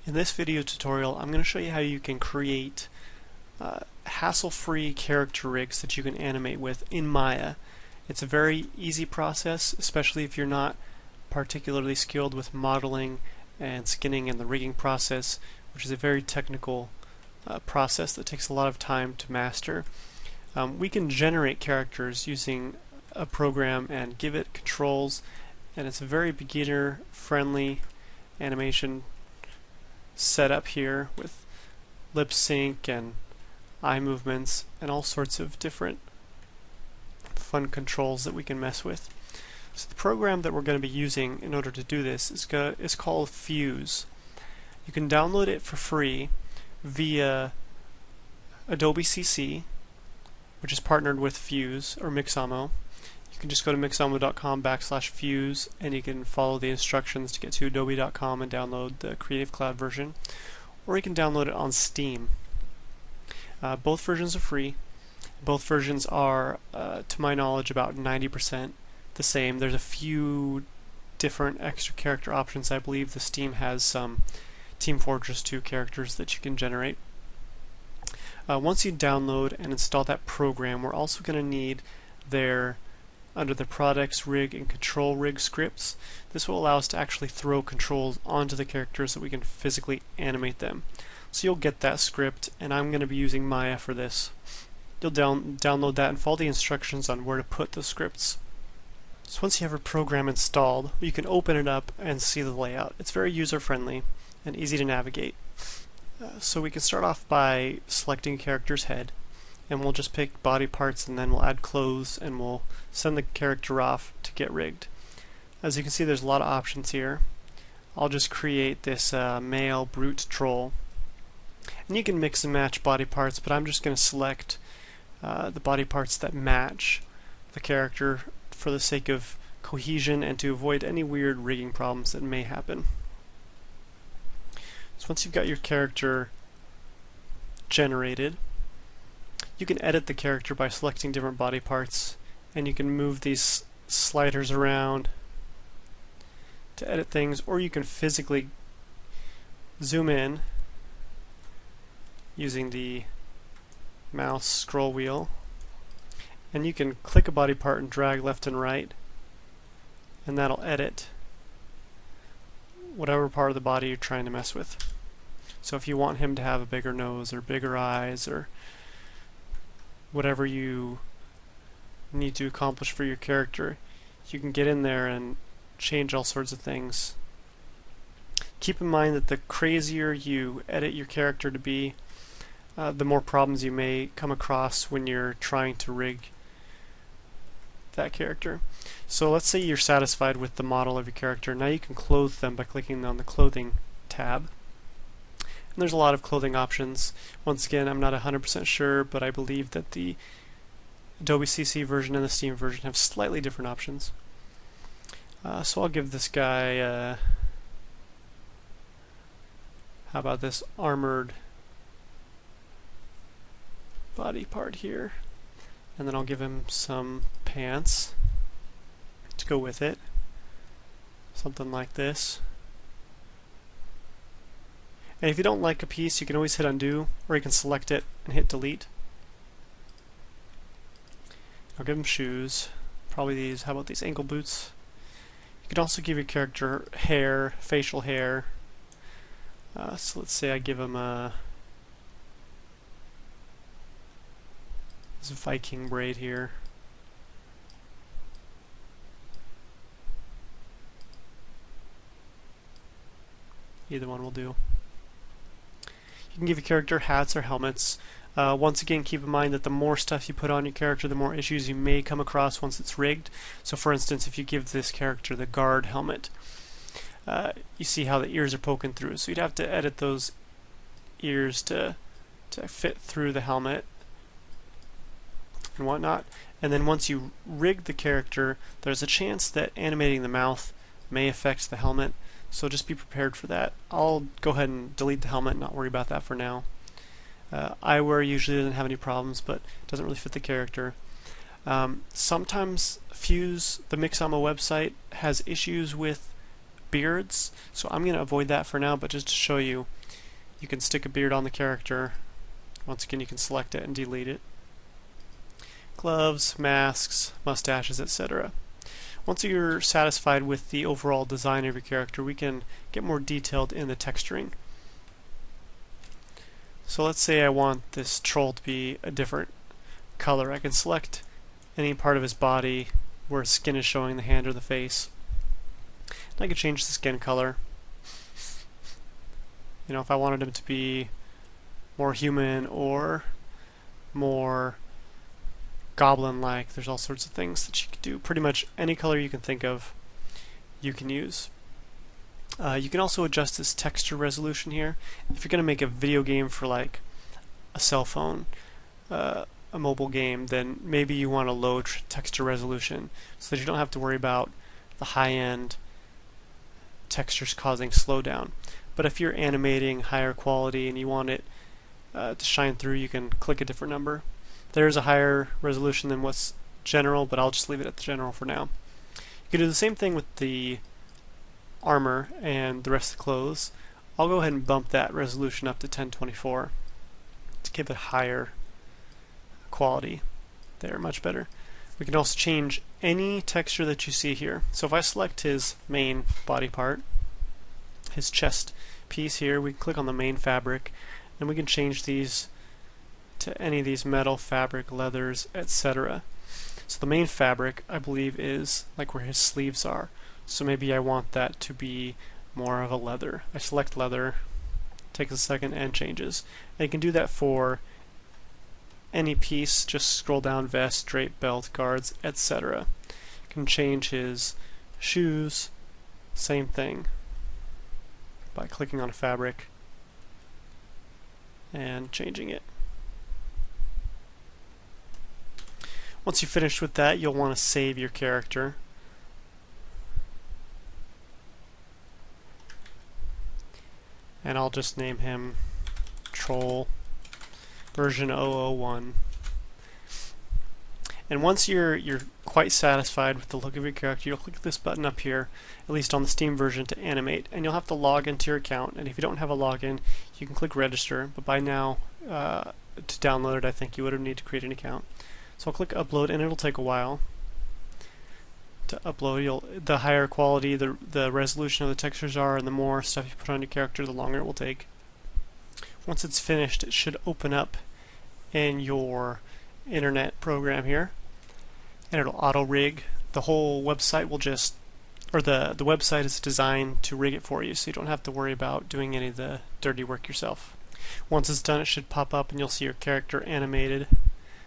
In this video tutorial, I'm going to show you how you can create hassle-free character rigs that you can animate with in Maya. It's a very easy process, especially if you're not particularly skilled with modeling and skinning and the rigging process, which is a very technical process that takes a lot of time to master. We can generate characters using a program and give it controls, and it's a very beginner-friendly animation set up here with lip sync and eye movements and all sorts of different fun controls that we can mess with. So the program that we're going to be using in order to do this is called Fuse. You can download it for free via Adobe CC, which is partnered with Fuse or Mixamo. You can just go to mixamo.com/fuse and you can follow the instructions to get to adobe.com and download the Creative Cloud version, or you can download it on Steam. Both versions are free. Both versions are, to my knowledge, about 90% the same. There's a few different extra character options. I believe the Steam has some Team Fortress 2 characters that you can generate. Once you download and install that program, we're also going to need under the products, rig, and control rig scripts. This will allow us to actually throw controls onto the characters so we can physically animate them. So you'll get that script, and I'm going to be using Maya for this. You'll download that and follow the instructions on where to put the scripts. So once you have a program installed, you can open it up and see the layout. It's very user-friendly and easy to navigate. So we can start off by selecting a character's head, and we'll just pick body parts, and then we'll add clothes, and we'll send the character off to get rigged. As you can see, there's a lot of options here. I'll just create this male brute troll, and you can mix and match body parts, but I'm just going to select the body parts that match the character for the sake of cohesion and to avoid any weird rigging problems that may happen. So once you've got your character generated, you can edit the character by selecting different body parts, and you can move these sliders around to edit things, or you can physically zoom in using the mouse scroll wheel, and you can click a body part and drag left and right, and that'll edit whatever part of the body you're trying to mess with. So if you want him to have a bigger nose or bigger eyes or whatever you need to accomplish for your character, you can get in there and change all sorts of things. Keep in mind that the crazier you edit your character to be, the more problems you may come across when you're trying to rig that character. So let's say you're satisfied with the model of your character. Now you can clothe them by clicking on the Clothing tab. And there's a lot of clothing options. Once again, I'm not 100% sure, but I believe that the Adobe CC version and the Steam version have slightly different options. So I'll give this guy, how about this armored body part here, and then I'll give him some pants to go with it, something like this. And if you don't like a piece, you can always hit undo, or you can select it and hit delete. I'll give him shoes, probably these. How about these ankle boots? You can also give your character hair, facial hair. So let's say I give him this Viking braid here. Either one will do. You can give your character hats or helmets. Once again, keep in mind that the more stuff you put on your character, the more issues you may come across once it's rigged. So for instance, if you give this character the guard helmet, you see how the ears are poking through. So you'd have to edit those ears to fit through the helmet and whatnot. And then once you rig the character, there's a chance that animating the mouth may affect the helmet. So just be prepared for that. I'll go ahead and delete the helmet and not worry about that for now. Eyewear usually doesn't have any problems, but doesn't really fit the character. Sometimes Fuse, the Mixamo website, has issues with beards, so I'm going to avoid that for now, but just to show you, you can stick a beard on the character. Once again, you can select it and delete it. Gloves, masks, mustaches, etc. Once you're satisfied with the overall design of your character, we can get more detailed in the texturing. So let's say I want this troll to be a different color. I can select any part of his body where his skin is showing, the hand or the face. And I can change the skin color. You know, if I wanted him to be more human or more goblin-like, there's all sorts of things that you can do. Pretty much any color you can think of, you can use. You can also adjust this texture resolution here. If you're going to make a video game for like a cell phone, a mobile game, then maybe you want a low texture resolution so that you don't have to worry about the high-end textures causing slowdown. But if you're animating higher quality and you want it to shine through, you can click a different number. There's a higher resolution than what's general, but I'll just leave it at the general for now. You can do the same thing with the armor and the rest of the clothes. I'll go ahead and bump that resolution up to 1024 to give it higher quality. There, much better. We can also change any texture that you see here. So if I select his main body part, his chest piece here, we can click on the main fabric and we can change these to any of these metal, fabric, leathers, etc. So the main fabric, I believe, is like where his sleeves are. So maybe I want that to be more of a leather. I select leather, takes a second, and changes. And you can do that for any piece. Just scroll down: vest, drape, belt, guards, etc. You can change his shoes, same thing, by clicking on a fabric and changing it. Once you've finished with that, you'll want to save your character. And I'll just name him Troll version 001. And once you're quite satisfied with the look of your character, you'll click this button up here, at least on the Steam version, to animate. And you'll have to log into your account. And if you don't have a login, you can click register. But by now, to download it, I think you would have need to create an account. So I'll click upload, and it'll take a while to upload. The higher quality the resolution of the textures are, and the more stuff you put on your character, the longer it will take. Once it's finished, it should open up in your internet program here, and it'll auto rig. The whole website will just, or the website is designed to rig it for you, so you don't have to worry about doing any of the dirty work yourself. Once it's done, it should pop up and you'll see your character animated,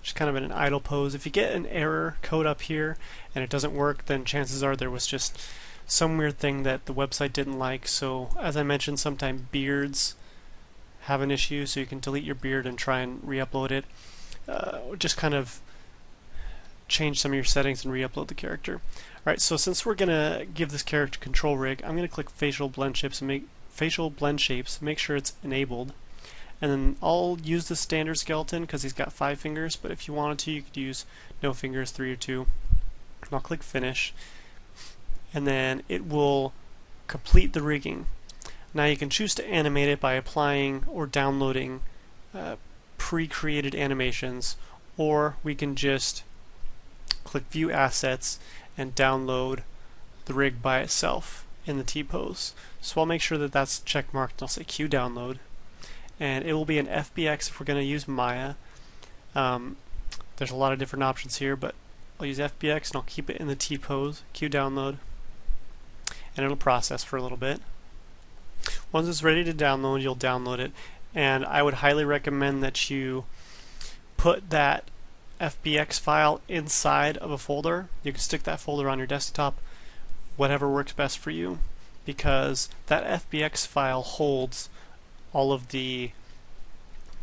just kind of in an idle pose. If you get an error code up here and it doesn't work, then chances are there was just some weird thing that the website didn't like. So as I mentioned, sometimes beards have an issue, so you can delete your beard and try and re-upload it. Just kind of change some of your settings and re-upload the character. Alright, so since we're gonna give this character control rig, I'm gonna click facial blend shapes and make sure it's enabled. And then I'll use the standard skeleton because he's got 5 fingers, but if you wanted to, you could use no fingers, 3 or 2. And I'll click finish, and then it will complete the rigging. Now you can choose to animate it by applying or downloading pre-created animations, or we can just click view assets and download the rig by itself in the T-pose. So I'll make sure that that's checkmarked, and I'll say Q download. And it will be an FBX if we're going to use Maya. There's a lot of different options here, but I'll use FBX and I'll keep it in the T-pose, Q download, and it'll process for a little bit. Once it's ready to download, you'll download it, and I would highly recommend that you put that FBX file inside of a folder. You can stick that folder on your desktop, whatever works best for you, because that FBX file holds all of the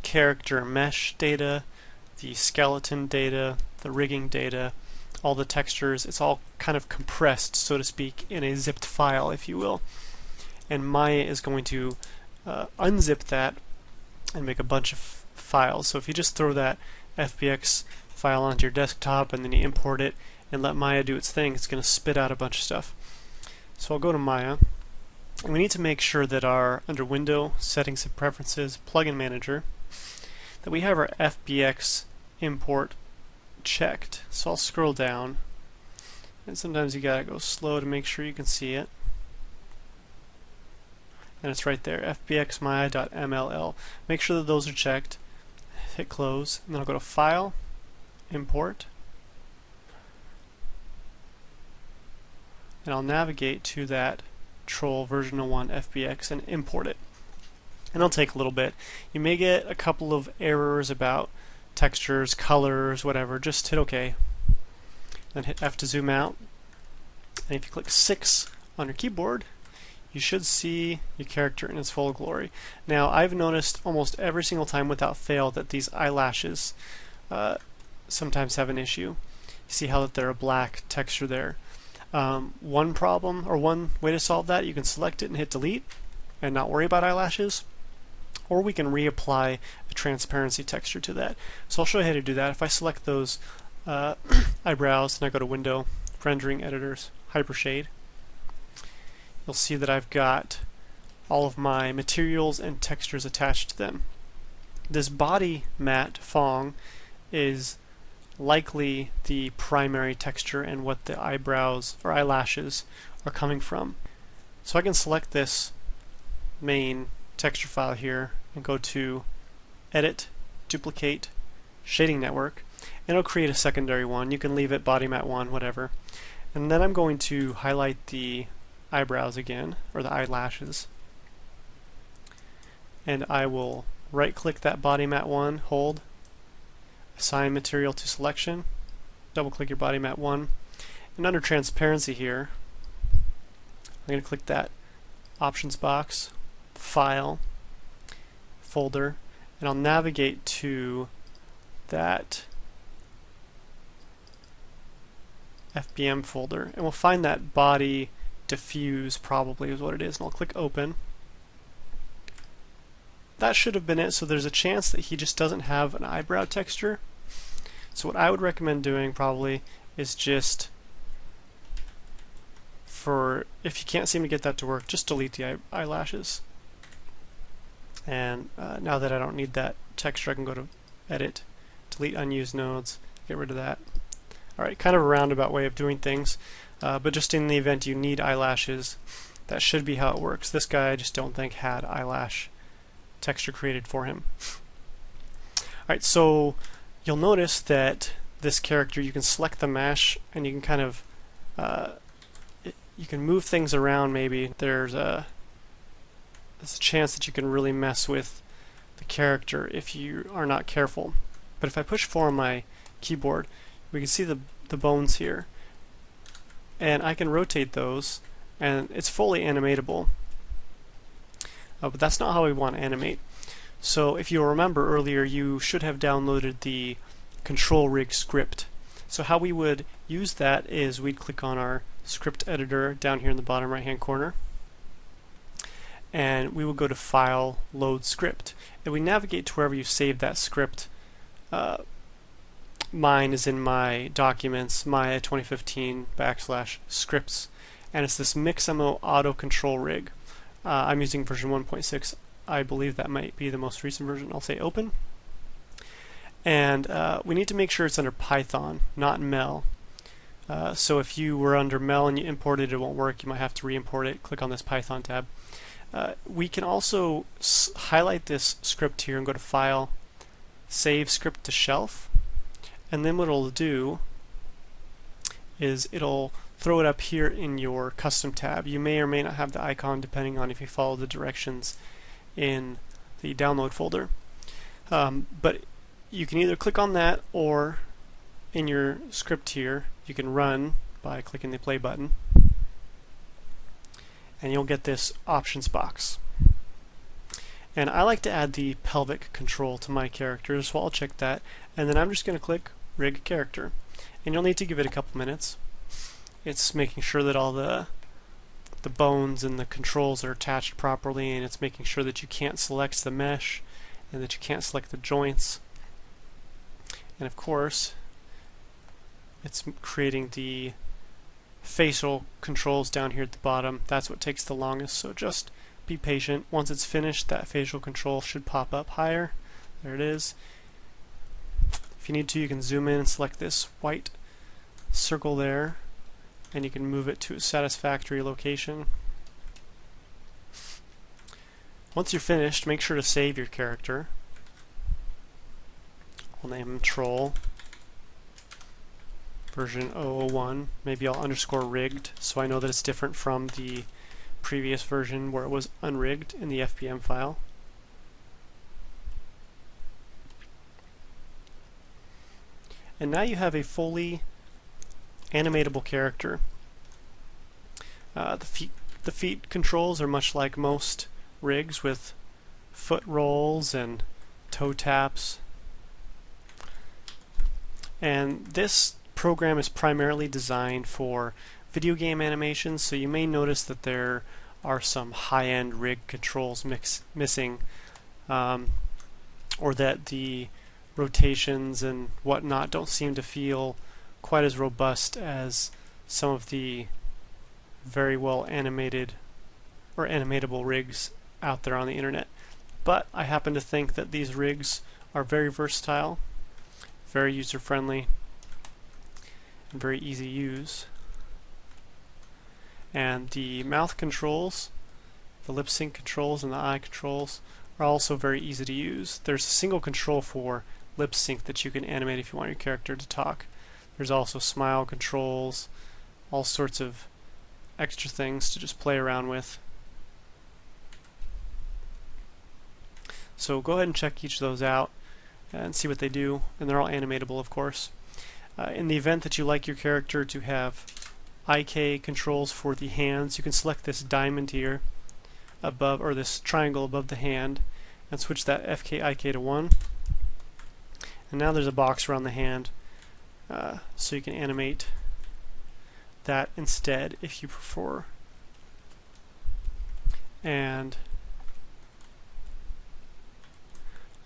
character mesh data, the skeleton data, the rigging data, all the textures. It's all kind of compressed, so to speak, in a zipped file, if you will. And Maya is going to unzip that and make a bunch of files. So if you just throw that FBX file onto your desktop and then you import it and let Maya do its thing, it's going to spit out a bunch of stuff. So I'll go to Maya, we need to make sure that under Window, Settings and Preferences, Plugin Manager, that we have our FBX import checked. So I'll scroll down, and sometimes you gotta go slow to make sure you can see it. And it's right there, fbxmaya.mll. Make sure that those are checked. Hit close, and then I'll go to File, Import, and I'll navigate to that Troll version 01 FBX and import it. And it'll take a little bit. You may get a couple of errors about textures, colors, whatever. Just hit OK. Then hit F to zoom out. And if you click 6 on your keyboard, you should see your character in its full glory. Now, I've noticed almost every single time without fail that these eyelashes sometimes have an issue. You see how that they're a black texture there. One problem, or one way to solve that, you can select it and hit delete and not worry about eyelashes, or we can reapply a transparency texture to that. So I'll show you how to do that. If I select those eyebrows and I go to Window, Rendering Editors, Hypershade, you'll see that I've got all of my materials and textures attached to them. This body matte Fong is likely the primary texture and what the eyebrows or eyelashes are coming from. So I can select this main texture file here and go to Edit, Duplicate, Shading Network, and it'll create a secondary one. You can leave it body matte 1, whatever. And then I'm going to highlight the eyebrows again, or the eyelashes, and I will right click that body matte 1, hold, assign material to selection, double click your body matte 1, and under transparency here I'm going to click that options box, file, folder, and I'll navigate to that FBM folder, and we'll find that body diffuse probably is what it is, and I'll click open. That should have been it. So there's a chance that he just doesn't have an eyebrow texture. So what I would recommend doing probably is just, if you can't seem to get that to work, just delete the eyelashes. And now that I don't need that texture, I can go to Edit, Delete Unused Nodes, get rid of that. Alright, kind of a roundabout way of doing things, but just in the event you need eyelashes, that should be how it works. This guy I just don't think had eyelash texture created for him. Alright, so you'll notice that this character, you can select the mesh and you can kind of you can move things around. Maybe there's a chance that you can really mess with the character if you are not careful. But if I push 4 on my keyboard, we can see the bones here, and I can rotate those and it's fully animatable. But that's not how we want to animate. So if you'll remember earlier, you should have downloaded the control rig script. So how we would use that is we'd click on our script editor down here in the bottom right hand corner, and we will go to File, Load Script, and we navigate to wherever you saved that script. Mine is in my Documents, Maya 2015 / scripts, and it's this Mixamo auto control rig. I'm using version 1.6. I believe that might be the most recent version. I'll say open. And we need to make sure it's under Python, not Mel. So if you were under Mel and you imported it, it won't work. You might have to re-import it. Click on this Python tab. We can also highlight this script here and go to File, Save Script to Shelf. And then what it'll do is it'll throw it up here in your custom tab. You may or may not have the icon depending on if you follow the directions in the download folder. But you can either click on that, or in your script here you can run by clicking the play button, and you'll get this options box. And I like to add the pelvic control to my character, so I'll check that, and then I'm just going to click Rig Character, and you'll need to give it a couple minutes. It's making sure that all the bones and the controls are attached properly, and it's making sure that you can't select the mesh and that you can't select the joints. And of course, it's creating the facial controls down here at the bottom. That's what takes the longest, so just be patient. Once it's finished, that facial control should pop up higher. There it is. If you need to, you can zoom in and select this white circle there, and you can move it to a satisfactory location. Once you're finished, make sure to save your character. I'll name him Troll. Version 001. Maybe I'll underscore rigged so I know that it's different from the previous version where it was unrigged in the FBM file. And now you have a fully animatable character. The feet controls are much like most rigs, with foot rolls and toe taps. And this program is primarily designed for video game animations, so you may notice that there are some high-end rig controls missing, or that the rotations and whatnot don't seem to feel quite as robust as some of the very well animated or animatable rigs out there on the internet. But I happen to think that these rigs are very versatile, very user-friendly, and very easy to use. And the mouth controls, the lip sync controls, and the eye controls are also very easy to use. There's a single control for lip sync that you can animate if you want your character to talk. There's also smile controls, all sorts of extra things to just play around with. So go ahead and check each of those out and see what they do, and they're all animatable, of course. In the event that you like your character to have IK controls for the hands, you can select this diamond here above, or this triangle above the hand, and switch that FK IK to 1. And now there's a box around the hand, so you can animate that instead if you prefer. And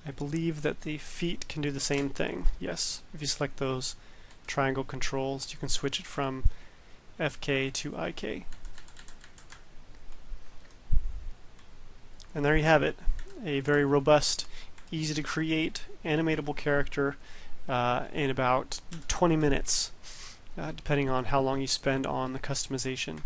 I believe that the feet can do the same thing. Yes, if you select those triangle controls, you can switch it from FK to IK. And there you have it, a very robust, easy to create, animatable character in about 20 minutes, depending on how long you spend on the customization.